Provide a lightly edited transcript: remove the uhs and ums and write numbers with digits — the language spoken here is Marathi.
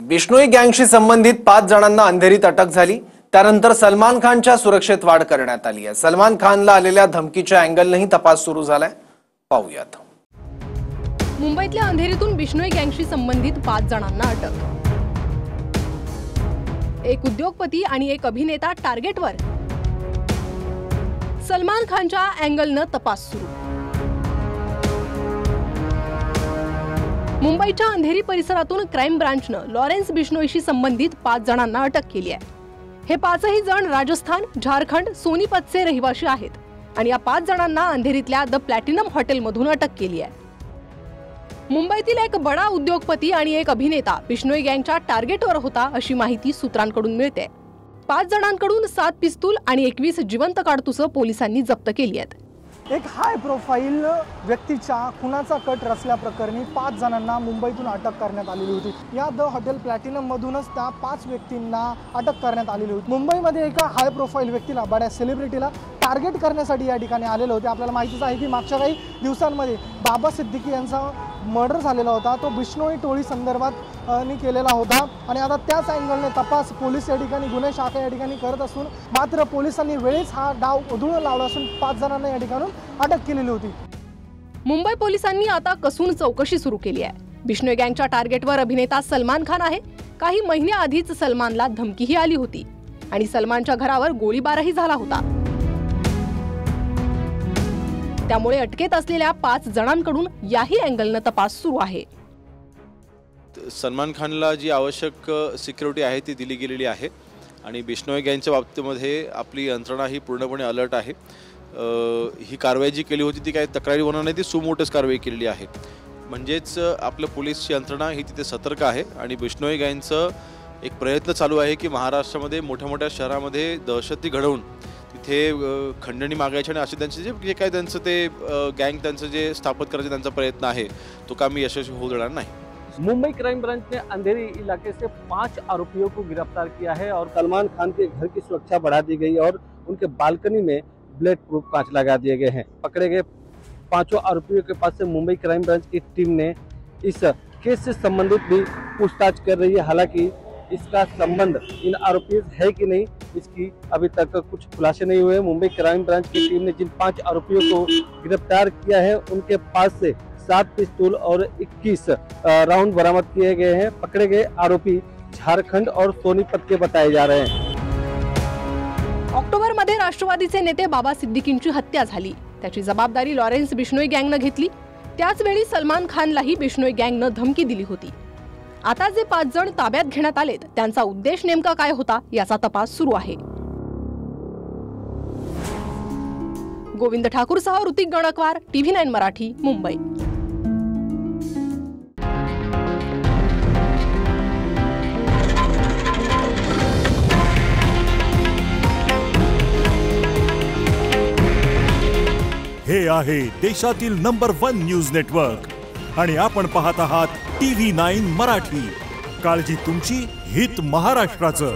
बिश्नोई गँगशी संबंधित 5 जणांना अंधेरीत अटक झाली। त्यानंतर सलमान खानच्या सुरक्षेत वाढ करण्यात आली आहे। सलमान खानला आलेल्या धमकीच्या अँगलनेही तपास सुरू झालाय। पाहूयात। मुंबईतल्या अंधेरीतून बिश्नोई गँगशी संबंधित 5 जणांना अटक। एक उद्योगपती आणि एक अभिनेता टार्गेटवर। सलमान खानच्या अँगलने तपास सुरू। मुंबईच्या अंधेरी परिसरातून क्राइम ब्रांचनं लॉरेन्स बिश्नोईशी संबंधित 5 जणांना अटक केली आहे। हे 5ही जण राजस्थान, झारखंड, सोनीपतचे रहिवासी आहेत आणि या 5 जणांना अंधेरीतल्या द प्लॅटिनम हॉटेलमधून अटक केली आहे। मुंबईतील एक बडा उद्योगपती आणि एक अभिनेता बिश्नोई गँगच्या टार्गेटवर होता अशी माहिती सूत्रांकडून मिळते। 5 जणांकडून 7 पिस्तूल आणि 21 जिवंत काडतुसं पोलिसांनी जप्त केली आहेत। एक हाय प्रोफाईल व्यक्तीच्या खुनाचा कट रचल्या प्रकरणी 5 जणांना मुंबईतून अटक करण्यात आलेली होती। या द हॉटेल प्लॅटिनम मधूनच त्या 5 व्यक्तींना अटक करण्यात आलेली होती। मुंबईमध्ये एका हाय प्रोफाईल व्यक्तीला, बड्या सेलिब्रिटीला टार्गेट करण्यासाठी या ठिकाणी आलेले होते। आपल्याला माहितीच आहे की मागच्या काही दिवसांमध्ये बाबा सिद्दीकी यांचा मर्डर झालेला होता, तो बिश्नोई टोळी संदर्भात केलेला होता आणि आता त्याच अँगलने तपास पोलीस या ठिकाणी, गुन्हे शाखा या ठिकाणी करत असून मात्र पोलिसांनी वेळेस हा डाव उधळून लावला असून 5 जणांना या ठिकाणी अटक केलेली होती। मुंबई पोलिसांनी आता कसून चौकशी सुरू केली आहे। बिश्नोई गँगच्या टार्गेटवर अभिनेता सलमान खान आहे। काही महिन्याआधीच सलमानला धमकीही आली होती आणि सलमानच्या घरावर गोळीबारही झाला होता। त्यामुळे अटकेत असलेल्या 5 जणांकडून याही अँगलने तपास सुरू आहे। सलमान खानला जी आवश्यक सिक्युरिटी आहे ती दिली गेलेली आहे आणि बिश्नोई गँगच्या बाबतीमध्ये आपली यंत्रणा ही पूर्णपणे अलर्ट आहे। ही कारवाई जी केली होती ती काही तक्रारीवरून नाही, ती सुमोटोस कारवाई केलेली आहे। म्हणजेच आपलं पोलीस यंत्रणा ही तिथे सतर्क आहे आणि बिश्नोई गँगचं एक प्रयत्न चालू आहे की महाराष्ट्रामध्ये मोठ्या मोठ्या शहरामध्ये दहशती घडवून तिथे खंडणी मागायची आणि असे त्यांचे जे काय त्यांचं ते गँग त्यांचं जे स्थापित करायचं त्यांचा प्रयत्न आहे तो कामी यशस्वी होऊ देणार नाही। मुंबई क्राइम ब्रांच ने अंधेरी इलाके से 5 आरोपियों को गिरफ्तार किया है और सलमान खान के घर की सुरक्षा बढ़ा दी गई और उनके बालकनी में बुलेट प्रूफ कांच लगा दिए गए हैं। पकड़े गए 5 आरोपियों के पास से मुंबई क्राइम ब्रांच की टीम ने इस केस से संबंधित भी पूछताछ कर रही है। हालांकि इसका संबंध इन आरोपियों से है कि नहीं, इसकी अभी तक कुछ खुलासे नहीं हुए। मुंबई क्राइम ब्रांच की टीम ने जिन 5 आरोपियों को गिरफ्तार किया है उनके पास से 7 पिस्तौल और 21 राउंड बरामद किए गए हैं। पकड़े गए आरोपी झारखंड और सोनीपत के बताए जा रहे हैं। ऑक्टोबरमध्ये राष्ट्रवादीचे नेते बाबा सिद्दीकींची हत्या झाली, त्याची जबाबदारी लॉरेन्स बिश्नोई गँगने घेतली। त्याच वेळी सलमान खानलाही बिश्नोई गँगने धमकी दिली होती। आता जे 5 जण ताब्यात घेण्यात आलेत त्यांचा उद्देश नेमका काय होता याचा तपास सुरू आहे। गोविंद ठाकूरसह ऋतिक गणकवार, TV9 मराठी, मुंबई। हे आहे देशातील नंबर 1 न्यूज नेटवर्क आणि आपण पाहत आहात TV9 मराठी। काळजी तुमची, हित महाराष्ट्राचं।